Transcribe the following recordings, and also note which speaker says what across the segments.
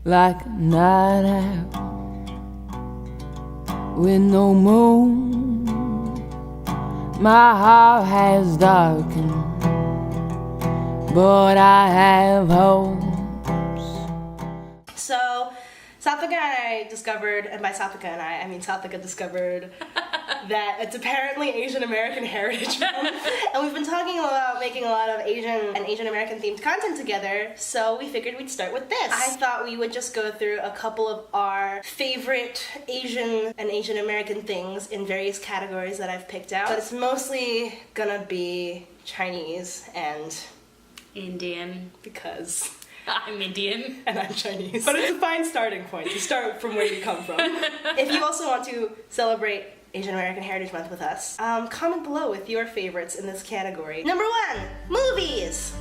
Speaker 1: like night out with no moon. My heart has darkened, but I have hopes.
Speaker 2: So, Satvika and I discovered, and by Satvika and I mean Satvika discovered that it's apparently Asian American Heritage Month, and we've been talking about making a lot of Asian and Asian American themed content together, so we figured we'd start with this. I thought we would just go through a couple of our favorite Asian and Asian American things in various categories that I've picked out, but it's mostly gonna be Chinese and
Speaker 3: Indian.
Speaker 2: because
Speaker 3: I'm Indian.
Speaker 2: and I'm Chinese. But it's a fine starting point to start from where you come from. If you also want to celebrate Asian American Heritage Month with us, comment below with your favorites in this category. Number 1, movies!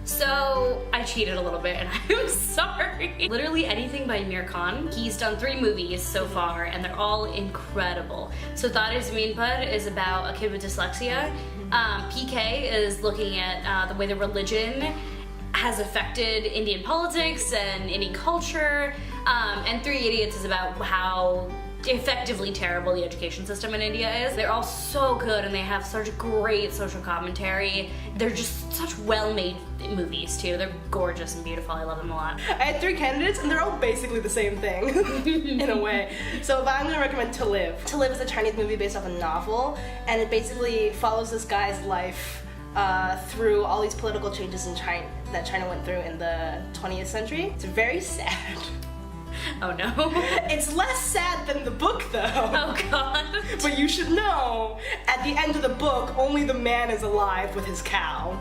Speaker 3: So, I cheated a little bit and I'm sorry. Literally anything by Amir Khan. He's done 3 movies so far and they're all incredible. So Tare Zameen Par is about a kid with dyslexia. PK is looking at the way the religion has affected Indian politics and Indian culture, and 3 Idiots is about how effectively terrible the education system in India is. They're all so good and they have such great social commentary. They're just such well-made movies too. They're gorgeous and beautiful. I love them a lot.
Speaker 2: I had 3 candidates and they're all basically the same thing in a way. So if I'm gonna recommend To Live. To Live is a Chinese movie based off a novel, and it basically follows this guy's life through all these political changes in China that China went through in the 20th century. It's very sad.
Speaker 3: Oh no.
Speaker 2: It's less sad than the book though.
Speaker 3: Oh god.
Speaker 2: But you should know, at the end of the book, only the man is alive with his cow.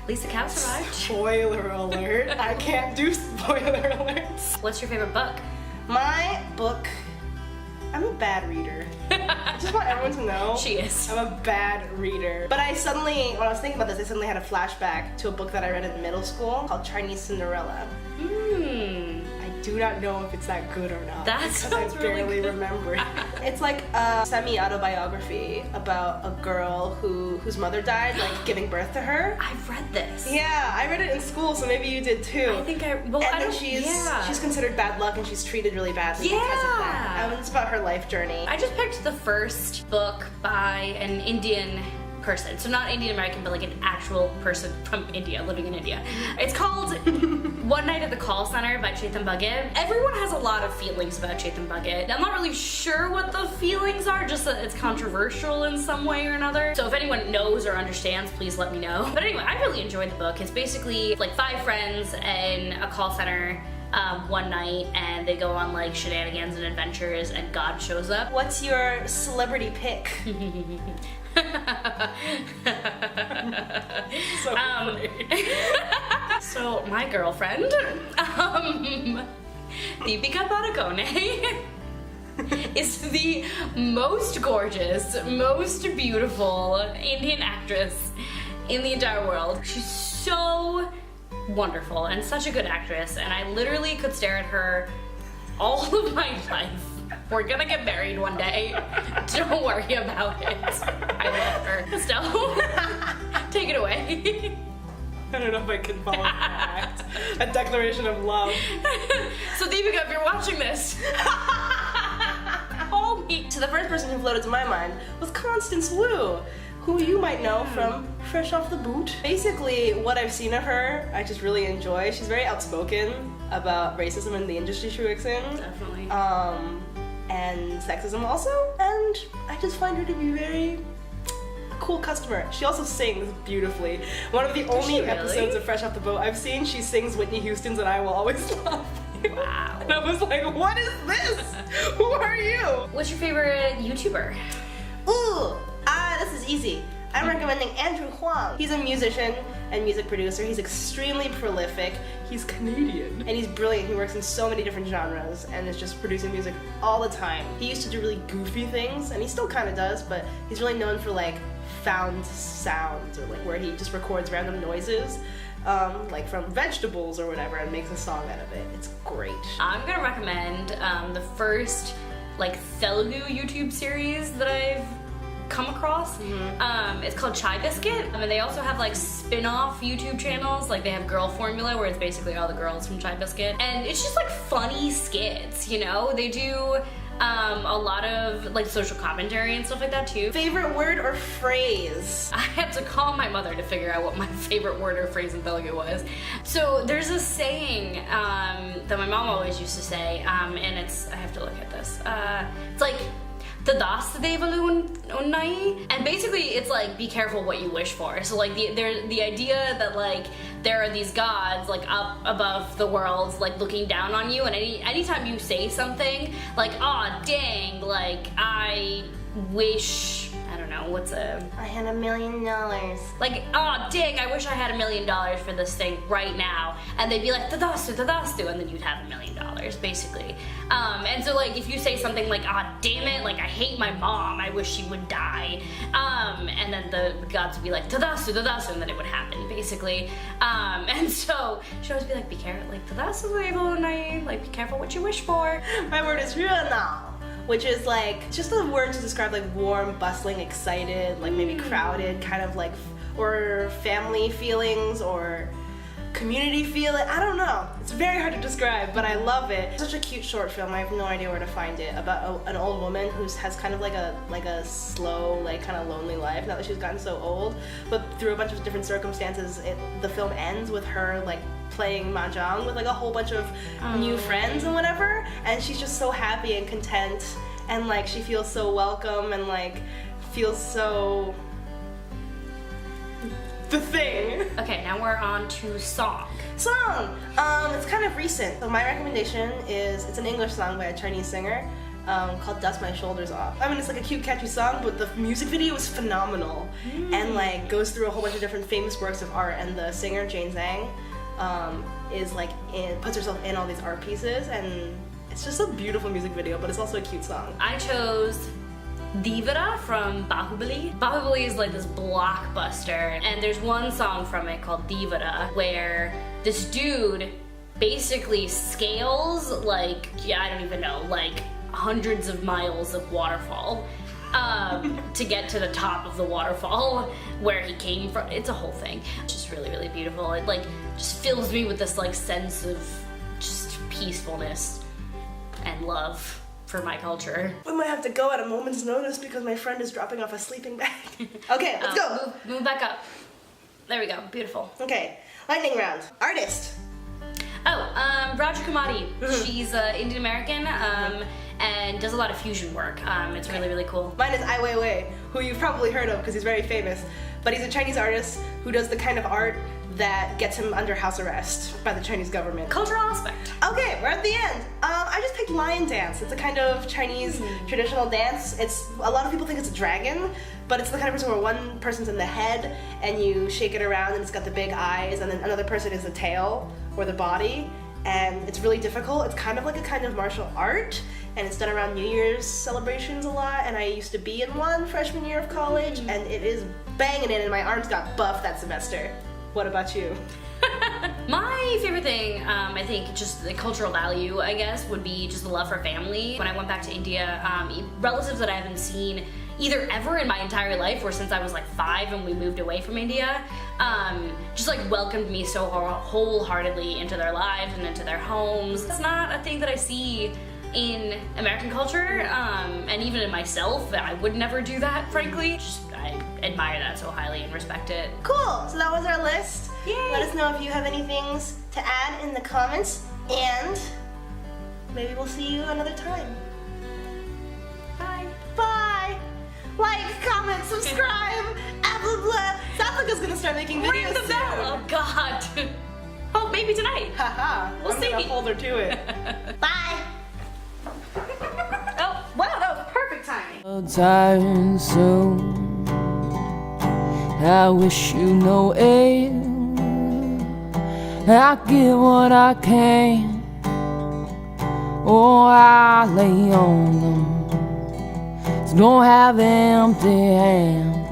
Speaker 3: At least the cow survived.
Speaker 2: Spoiler alert. I can't do spoiler alerts.
Speaker 3: What's your favorite book?
Speaker 2: My book, I'm a bad reader. I just want everyone to know.
Speaker 3: She is.
Speaker 2: I'm a bad reader. But I suddenly, when I was thinking about this, I suddenly had a flashback to a book that I read in middle school called Chinese Cinderella. I do not know if it's that good or not.
Speaker 3: That sounds
Speaker 2: I barely
Speaker 3: really good.
Speaker 2: remember it. It's like a semi-autobiography about a girl whose mother died, like giving birth to her.
Speaker 3: I've read this.
Speaker 2: Yeah, I read it in school, so maybe you did too.
Speaker 3: I think well,
Speaker 2: and
Speaker 3: I
Speaker 2: then
Speaker 3: don't,
Speaker 2: she's considered bad luck and she's treated really badly because of that. And it's about her life journey.
Speaker 3: I just picked the first book by an Indian person. So not Indian American, but like an actual person from India, living in India. It's called One Night at the Call Center by Chetan Bhagat. Everyone has a lot of feelings about Chetan Bhagat. I'm not really sure what the feelings are, just that it's controversial in some way or another. So if anyone knows or understands, please let me know. But anyway, I really enjoyed the book. It's basically like 5 friends in a call center one night, and they go on like shenanigans and adventures, and God shows up.
Speaker 2: What's your celebrity pick? So
Speaker 3: So my girlfriend, Deepika Padukone, is the most gorgeous, most beautiful Indian actress in the entire world. She's so wonderful and such a good actress, and I literally could stare at her all of my life. We're gonna get married one day. Don't worry about it. I love her. Stella, take it away.
Speaker 2: I don't know if I can follow that. A declaration of love.
Speaker 3: So Deepika, if you're watching this, call me.
Speaker 2: So the first person who floated to my mind was Constance Wu, who you might know from Fresh Off the Boot. Basically, what I've seen of her, I just really enjoy. She's very outspoken about racism in the industry she works in.
Speaker 3: Definitely.
Speaker 2: And sexism also, and I just find her to be very cool customer. She also sings beautifully. One of the only episodes of Fresh Off the Boat I've seen, she sings Whitney Houston's And I Will Always Love You.
Speaker 3: Wow.
Speaker 2: And I was like, what is this? Who are you?
Speaker 3: What's your favorite YouTuber?
Speaker 2: Ooh, this is easy. I'm recommending Andrew Huang. He's a musician and music producer. He's extremely prolific. He's Canadian. And he's brilliant. He works in so many different genres and is just producing music all the time. He used to do really goofy things, and he still kind of does, but he's really known for like found sounds, or like where he just records random noises, like from vegetables or whatever, and makes a song out of it. It's great.
Speaker 3: I'm gonna recommend the first like Telugu YouTube series that I've come across. It's called Chai Biscuit. And they also have like spin-off YouTube channels. Like they have Girl Formula, where it's basically all the girls from Chai Biscuit. And it's just like funny skits, you know? They do a lot of like social commentary and stuff like that too.
Speaker 2: Favorite word or phrase?
Speaker 3: I had to call my mother to figure out what my favorite word or phrase in Telugu was. So there's a saying that my mom always used to say, and it's, I have to look at this. It's like, Tadastadevalu unnai, and basically it's like be careful what you wish for. So like the idea that like there are these gods like up above the world like looking down on you, and anytime you say something like aw dang, like I wish, I don't know, what's a,
Speaker 2: I had $1 million.
Speaker 3: like, oh dang, I wish I had $1 million for this thing right now. And they'd be like, tadastu, tadastu, and then you'd have $1 million, basically. And so like, if you say something like, ah, damn it, like I hate my mom, I wish she would die. And then the gods would be like, tadastu, tadastu, and then it would happen, basically. And so she'd always be like, be careful, like, tadastu, like, be careful what you wish for.
Speaker 2: My word is ryuna, which is like just a word to describe like warm, bustling, excited, like maybe crowded, kind of like, or family feelings or community feeling. I don't know. It's very hard to describe, but I love it. It's such a cute short film. I have no idea where to find it, about an old woman who has kind of like a slow, like kind of lonely life now that she's gotten so old. But through a bunch of different circumstances, the film ends with her like playing mahjong with like a whole bunch of new friends and whatever, and she's just so happy and content, and like she feels so welcome and like feels so the thing.
Speaker 3: Okay, now we're on to song.
Speaker 2: Song! It's kind of recent. So my recommendation is, it's an English song by a Chinese singer called Dust My Shoulders Off. I mean, it's like a cute, catchy song, but the music video is phenomenal and like goes through a whole bunch of different famous works of art, and the singer, Jane Zhang, is like, puts herself in all these art pieces, and it's just a beautiful music video, but it's also a cute song.
Speaker 3: I chose Divara from Bahubali. Bahubali is like this blockbuster, and there's one song from it called Divara where this dude basically scales like, yeah, I don't even know, like hundreds of miles of waterfall to get to the top of the waterfall where he came from. It's a whole thing. It's just really, really beautiful. It like just fills me with this like sense of just peacefulness and love for my culture.
Speaker 2: We might have to go at a moment's notice because my friend is dropping off a sleeping bag. Okay, let's go.
Speaker 3: Move back up. There we go. Beautiful.
Speaker 2: Okay, lightning round. Artist.
Speaker 3: Oh, Roger Kamadi. She's Indian American and does a lot of fusion work. It's really, really cool.
Speaker 2: Mine is Ai Weiwei, who you've probably heard of because he's very famous, but he's a Chinese artist who does the kind of art that gets him under house arrest by the Chinese government.
Speaker 3: Cultural aspect.
Speaker 2: Okay, we're at the end. I just picked lion dance. It's a kind of Chinese traditional dance. It's, a lot of people think it's a dragon, but it's the kind of person where one person's in the head and you shake it around and it's got the big eyes, and then another person is the tail or the body, and it's really difficult. It's kind of like a kind of martial art, and it's done around New Year's celebrations a lot, and I used to be in one freshman year of college, and it is banging in, and my arms got buff that semester. What about you?
Speaker 3: My favorite thing, I think just the cultural value, I guess, would be just the love for family. When I went back to India, relatives that I haven't seen either ever in my entire life, or since I was like 5 and we moved away from India, just like welcomed me so wholeheartedly into their lives and into their homes. It's not a thing that I see in American culture, and even in myself, I would never do that, frankly. Just, I admire that so highly and respect it.
Speaker 2: Cool, so that was our list.
Speaker 3: Yay.
Speaker 2: Let us know if you have any things to add in the comments, and maybe we'll see you another time.
Speaker 3: Bye.
Speaker 2: Bye! Like, comment, subscribe, blah blah blah. Satvika's gonna start making videos
Speaker 3: Ring the
Speaker 2: soon.
Speaker 3: bell! Oh god. Oh, maybe tonight.
Speaker 2: Haha,
Speaker 3: We'll
Speaker 2: I'm
Speaker 3: see.
Speaker 2: gonna hold her to it. Bye! Oh, wow, that was perfect timing.
Speaker 1: Time soon. I wish you no ill. I give what I can. Oh, I lay on them. So don't have empty hands.